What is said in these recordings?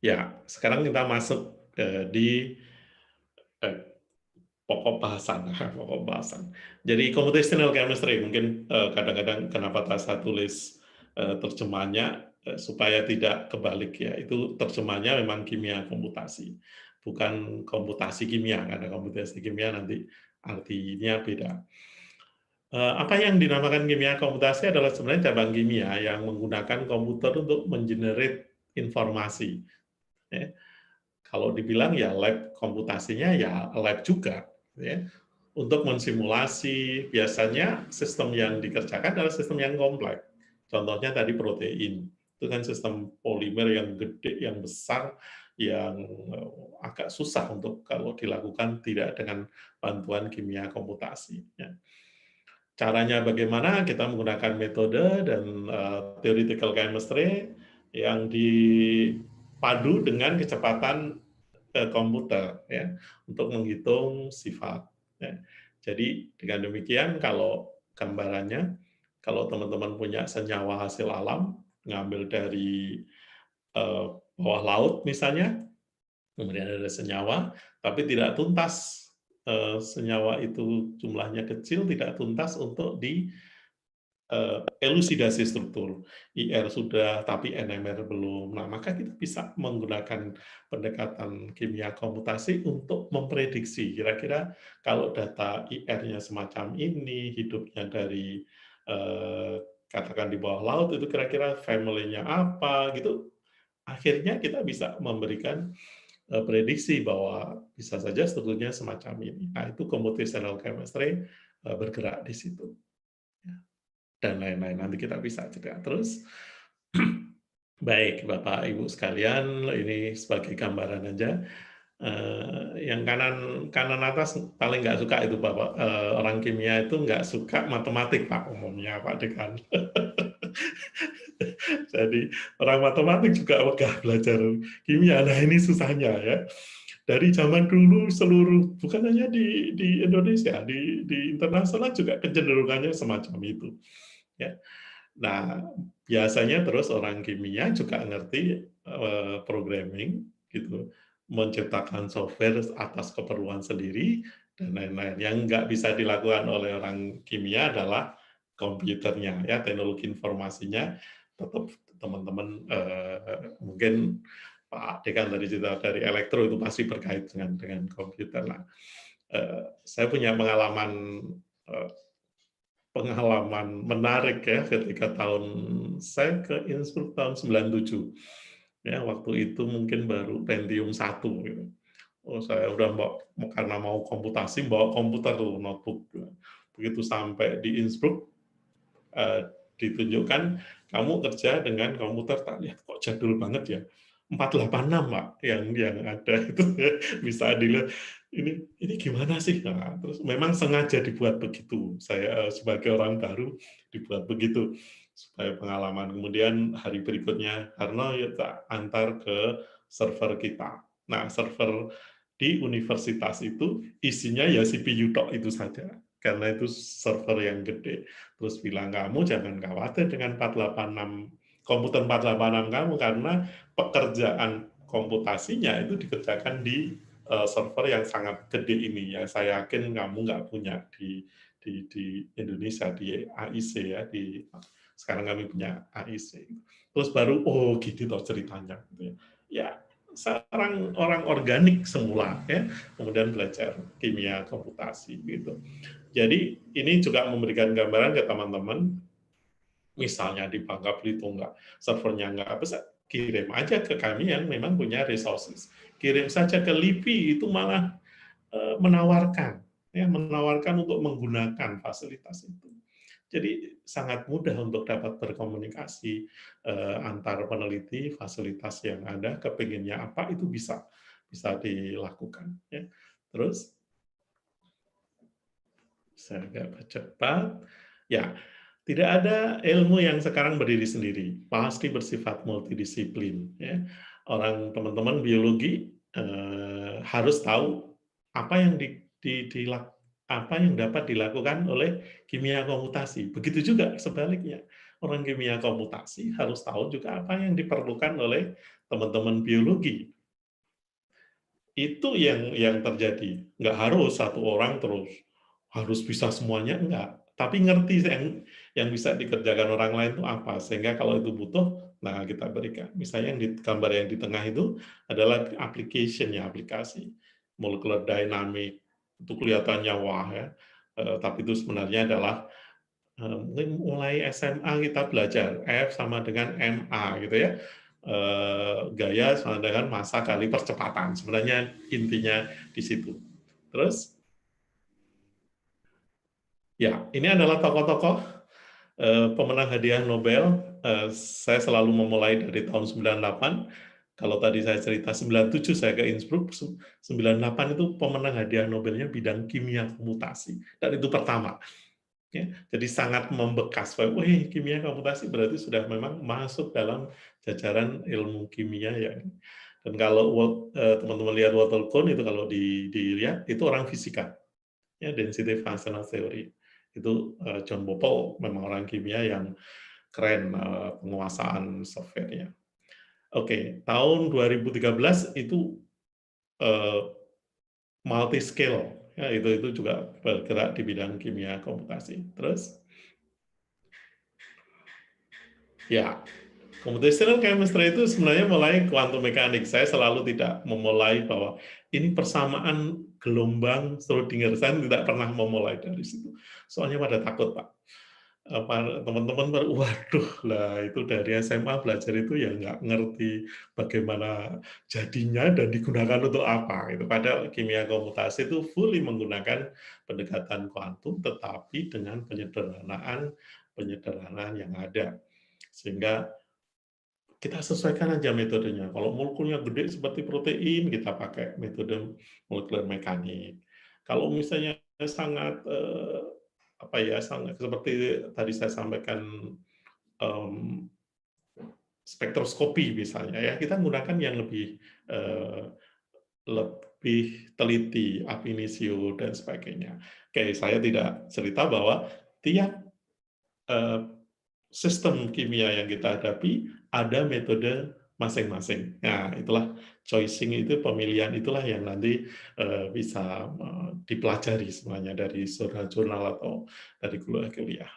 Ya, sekarang kita masuk di eh, pokok bahasan, pokok bahasan. Jadi computational chemistry mungkin kadang-kadang kenapa saya tulis terjemahnya supaya tidak kebalik ya. Itu terjemahnya memang kimia komputasi, bukan komputasi kimia. Karena komputasi kimia nanti artinya beda. Apa yang dinamakan kimia komputasi adalah sebenarnya cabang kimia yang menggunakan komputer untuk mengenerate informasi. Ya. Kalau dibilang ya lab komputasinya ya lab juga, ya. Untuk mensimulasi biasanya sistem yang dikerjakan adalah sistem yang kompleks. Contohnya tadi protein, itu kan sistem polimer yang gede, yang besar, yang agak susah untuk kalau dilakukan tidak dengan bantuan kimia komputasi. Ya. Caranya bagaimana? Kita menggunakan metode dan theoretical chemistry yang dipadu dengan kecepatan komputer ya untuk menghitung sifat. Ya. Jadi dengan demikian kalau gambarannya, kalau teman-teman punya senyawa hasil alam, ngambil dari bawah laut misalnya, kemudian ada senyawa, tapi tidak tuntas, senyawa itu jumlahnya kecil, tidak tuntas untuk di elusidasi struktur. IR sudah, tapi NMR belum. Nah, maka kita bisa menggunakan pendekatan kimia komputasi untuk memprediksi kira-kira kalau data IR-nya semacam ini, hidupnya dari katakan di bawah laut itu kira-kira family-nya apa gitu. Akhirnya kita bisa memberikan prediksi bahwa bisa saja strukturnya semacam ini. Nah, itu computational chemistry bergerak di situ. Dan lain-lain. Nanti kita bisa juga. Terus, baik Bapak Ibu sekalian, ini sebagai gambaran aja. Yang kanan atas paling nggak suka itu Bapak, orang kimia itu nggak suka matematik Pak umumnya Pak Dekan. Jadi orang matematik juga wegah belajar kimia. Nah ini susahnya ya. Dari zaman dulu seluruh bukan hanya di Indonesia, di internasional juga kecenderungannya semacam itu. Ya. Nah, biasanya terus orang kimia juga ngerti programming gitu, menciptakan software atas keperluan sendiri dan lain-lain. Yang nggak bisa dilakukan oleh orang kimia adalah komputernya, ya teknologi informasinya tetap teman-teman mungkin Pak Dekan tadi cerita dari elektro itu pasti berkait dengan komputer. Nah, saya punya eh, pengalaman menarik ya ketika saya ke Innsbruck tahun 97. Ya, waktu itu mungkin baru Pentium 1 gitu. Oh, saya udah karena mau komputasi bawa komputer tuh notebook. Begitu sampai di Innsbruck ditunjukkan kamu kerja dengan komputer, tak lihat kok jadul banget ya. 486 Pak yang ada itu bisa dilihat ini gimana sih? Nah, terus memang sengaja dibuat begitu. Saya sebagai orang baru dibuat begitu supaya pengalaman. Kemudian hari berikutnya karena ya antar ke server kita. Nah, server di universitas itu isinya ya CPU tok itu saja karena itu server yang gede. Terus bilang kamu jangan khawatir dengan 486 komputer 486 kamu karena pekerjaan komputasinya itu dikerjakan di server yang sangat gede ini yang saya yakin kamu nggak punya di Indonesia di AIC ya di sekarang kami punya AIC. Terus baru oh gitu toh ceritanya gitu ya. Ya seorang orang organik semula ya kemudian belajar kimia komputasi gitu. Jadi ini juga memberikan gambaran ke teman-teman misalnya di Bangka Belitung nggak servernya nggak bisa kirim aja ke kami yang memang punya resources kirim saja ke LIPI itu malah menawarkan ya menawarkan untuk menggunakan fasilitas itu jadi sangat mudah untuk dapat berkomunikasi antar peneliti fasilitas yang ada kepinginnya apa itu bisa dilakukan ya terus saya agak cepat ya tidak ada ilmu yang sekarang berdiri sendiri, pasti bersifat multidisiplin. Ya. Orang teman-teman biologi harus tahu apa yang apa yang dapat dilakukan oleh kimia komputasi. Begitu juga sebaliknya. orang kimia komputasi harus tahu juga apa yang diperlukan oleh teman-teman biologi. Itu yang terjadi. Nggak harus satu orang terus harus bisa semuanya, enggak. Tapi ngerti yang bisa dikerjakan orang lain itu apa, sehingga kalau itu butuh, nah kita berikan. Misalnya yang di gambar yang di tengah itu adalah application-nya, aplikasi molecular dynamic. Itu kelihatannya wah ya, tapi itu sebenarnya adalah mungkin mulai SMA kita belajar F sama dengan MA gitu ya. Gaya sama dengan massa kali percepatan. Sebenarnya intinya di situ. Terus, ya ini adalah tokoh-tokoh pemenang hadiah Nobel. Saya selalu memulai dari tahun 98. Kalau tadi saya cerita 97 saya ke Innsbruck, 98 itu pemenang hadiah Nobelnya bidang kimia komputasi. Dan itu pertama. Ya, jadi sangat membekas. Wih, kimia komputasi berarti sudah memang masuk dalam jajaran ilmu kimia ya. Dan kalau teman-teman lihat Walter Kohn itu kalau dilihat itu orang fisika, ya density functional theory. Itu John Bople memang orang kimia yang keren penguasaan software-nya. Oke, tahun 2013 itu multi scale. Ya, itu juga bergerak di bidang kimia komputasi. Terus, ya, computational chemistry itu sebenarnya mulai quantum mechanics. Saya selalu tidak memulai bahwa ini persamaan gelombang Schrödinger. Saya tidak pernah memulai dari situ. Soalnya pada takut, Pak. Teman-teman baru, waduh lah itu dari SMA belajar itu ya nggak ngerti bagaimana jadinya dan digunakan untuk apa. Itu padahal kimia komputasi itu fully menggunakan pendekatan kuantum, tetapi dengan penyederhanaan yang ada. Sehingga kita sesuaikan aja metodenya. Kalau molekulnya gede seperti protein, kita pakai metode molekular mekanik. Kalau misalnya sangat apa ya, sangat seperti tadi saya sampaikan spektroskopi misalnya ya, kita menggunakan yang lebih teliti, ab initio dan sebagainya. Oke, saya tidak cerita bahwa tiap sistem kimia yang kita hadapi ada metode masing-masing. Nah, itulah choosing itu, pemilihan itulah yang nanti bisa dipelajari semuanya dari jurnal atau dari kuliah.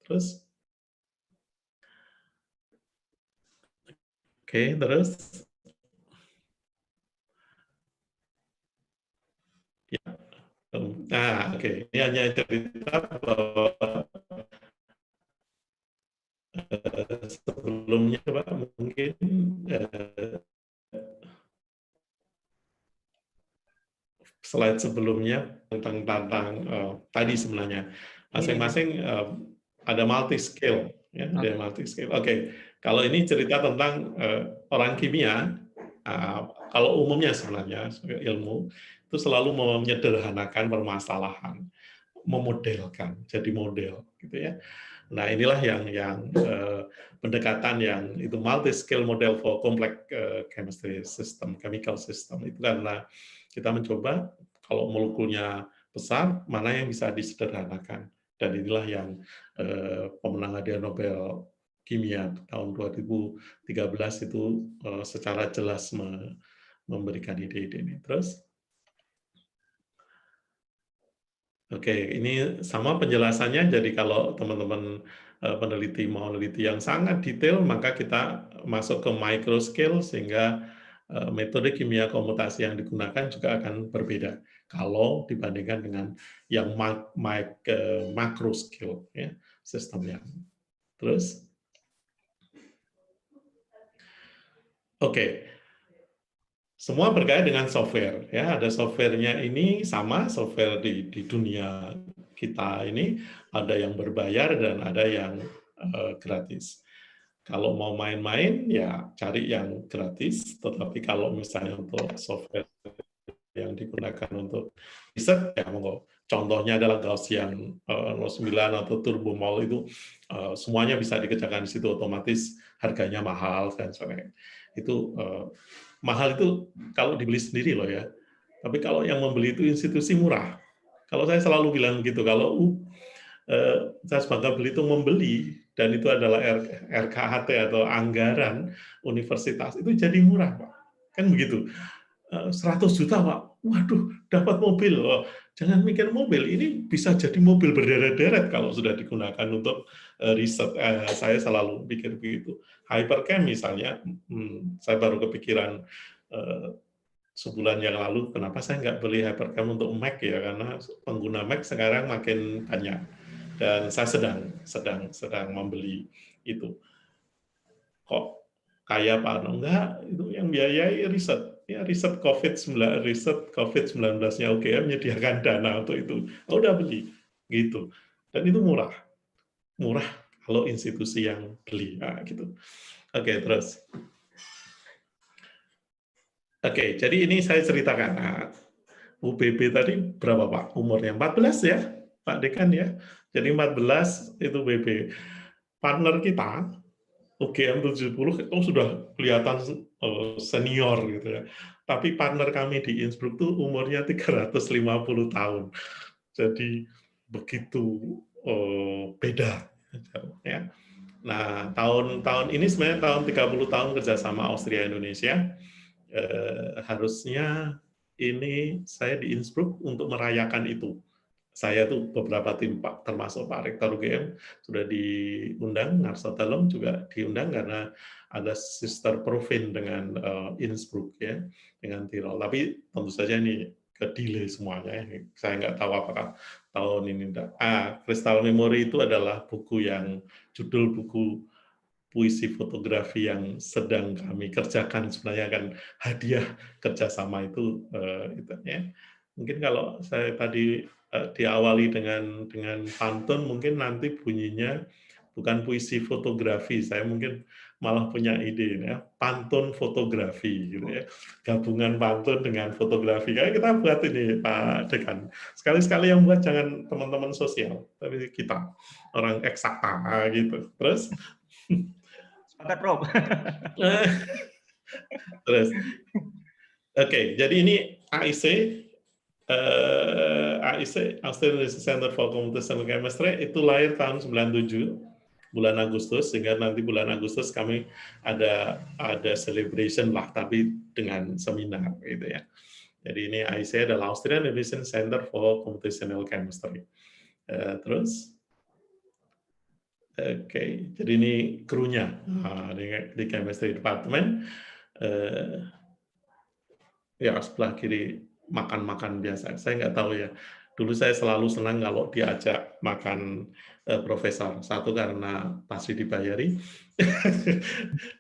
Terus, oke, terus, ya, nah, oke, ini hanya cerita bahwa sebelumnya, Pak, mungkin slide sebelumnya tentang tadi sebenarnya masing-masing ada multi scale ya, ada multi scale. Oke, kalau ini cerita tentang orang kimia, kalau umumnya sebenarnya ilmu itu selalu menyederhanakan permasalahan, memodelkan jadi model gitu ya. Nah, inilah yang pendekatan yang itu multi scale model for complex chemistry system, chemical system itu karena kita mencoba kalau molekulnya besar mana yang bisa disederhanakan, dan inilah yang pemenang hadiah Nobel kimia tahun 2013 itu secara jelas memberikan ide-ide ini. Terus, oke, ini sama penjelasannya. Jadi kalau teman-teman peneliti mau meneliti yang sangat detail, maka kita masuk ke micro scale sehingga metode kimia komputasi yang digunakan juga akan berbeda kalau dibandingkan dengan yang macro scale ya, sistemnya. Terus, oke, semua berkait dengan software ya. Ada softwarenya ini sama software di dunia kita ini, ada yang berbayar dan ada yang gratis. Kalau mau main-main ya cari yang gratis, tetapi kalau misalnya untuk software yang digunakan untuk riset ya monggo. Contohnya adalah Gaussian 09 atau TurboMol itu semuanya bisa dikerjakan di situ, otomatis harganya mahal dan sebagainya. Itu mahal itu kalau dibeli sendiri loh ya. Tapi kalau yang membeli itu institusi murah. Kalau saya selalu bilang begitu, kalau saya sebagai beli itu membeli, dan itu adalah RKHT atau anggaran universitas, itu jadi murah, Pak. Kan begitu. 100 juta, Pak. Waduh, dapat mobil. Oh, jangan mikir mobil, ini bisa jadi mobil berderet-deret kalau sudah digunakan untuk riset. Saya selalu pikir begitu. Hypercam misalnya, saya baru kepikiran sebulan yang lalu, kenapa saya nggak beli Hypercam untuk Mac ya, karena pengguna Mac sekarang makin banyak. Dan saya sedang membeli itu. Kok kayak Pak Arno? Enggak, itu yang biayai riset. Ya, riset COVID-19-nya UGM menyediakan dana untuk itu. Oh, udah beli. Gitu. Dan itu murah. Murah kalau institusi yang beli. Nah, gitu. Oke, terus. Oke, jadi ini saya ceritakan. Nah, UBB tadi berapa Pak? Umurnya 14 ya, Pak Dekan ya. Jadi 14 itu UBB. Partner kita, UGM 70 itu sudah kelihatan senior gitu ya. Tapi partner kami di Innsbruck tuh umurnya 350 tahun. Jadi begitu beda ya. Nah, tahun ini sebenarnya tahun 30 tahun kerjasama Austria Indonesia. Harusnya ini saya di Innsbruck untuk merayakan itu. Saya tuh beberapa tim Pak, termasuk Pak Rektor UGM sudah diundang, Ngarso Telem juga diundang karena ada sister province dengan Innsbruck ya, dengan Tirol. Tapi tentu saja ini ke delay semuanya. Saya nggak tahu apakah tahun ini. Crystal Memory itu adalah buku yang judul buku puisi fotografi yang sedang kami kerjakan, sebenarnya kan hadiah kerjasama itu ya. Mungkin kalau saya tadi diawali dengan pantun, mungkin nanti bunyinya bukan puisi fotografi, saya mungkin malah punya ide ya, pantun fotografi gitu ya, gabungan pantun dengan fotografi. Kayak kita buat ini Pak Dekan, sekali-sekali yang buat jangan teman-teman sosial, tapi kita orang eksakta gitu. Terus sepakat Prof. Terus, oke, jadi ini AIC, Australian Center for Computational Chemistry, itu lahir tahun 97, bulan Agustus, sehingga nanti bulan Agustus kami ada celebration lah, tapi dengan seminar gitu ya. Jadi ini AIC adalah Australian Innovation Center for Computational Chemistry. Terus, oke, jadi ini krunya di Chemistry Department. Ya, sebelah kiri makan-makan biasa. Saya nggak tahu ya. Dulu saya selalu senang kalau diajak makan profesor. Satu karena pasti dibayari.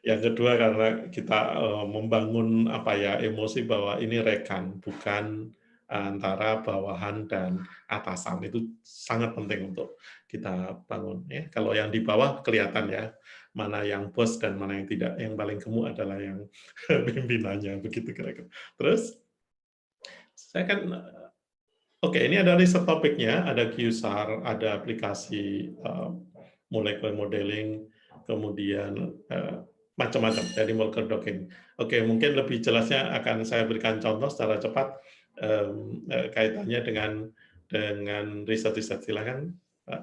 Yang kedua karena kita membangun apa ya, emosi bahwa ini rekan, bukan antara bawahan dan atasan. Itu sangat penting untuk kita bangun ya. Kalau yang di bawah kelihatan ya, mana yang bos dan mana yang tidak. Yang paling gemuk adalah yang pimpinannya, begitu kira-kira. Terus saya kan oke, ini ada riset topiknya, ada QSAR, ada aplikasi molecular modeling, kemudian macam-macam dari molecular docking. Oke, mungkin lebih jelasnya akan saya berikan contoh secara cepat kaitannya dengan riset-riset. Silakan, Pak.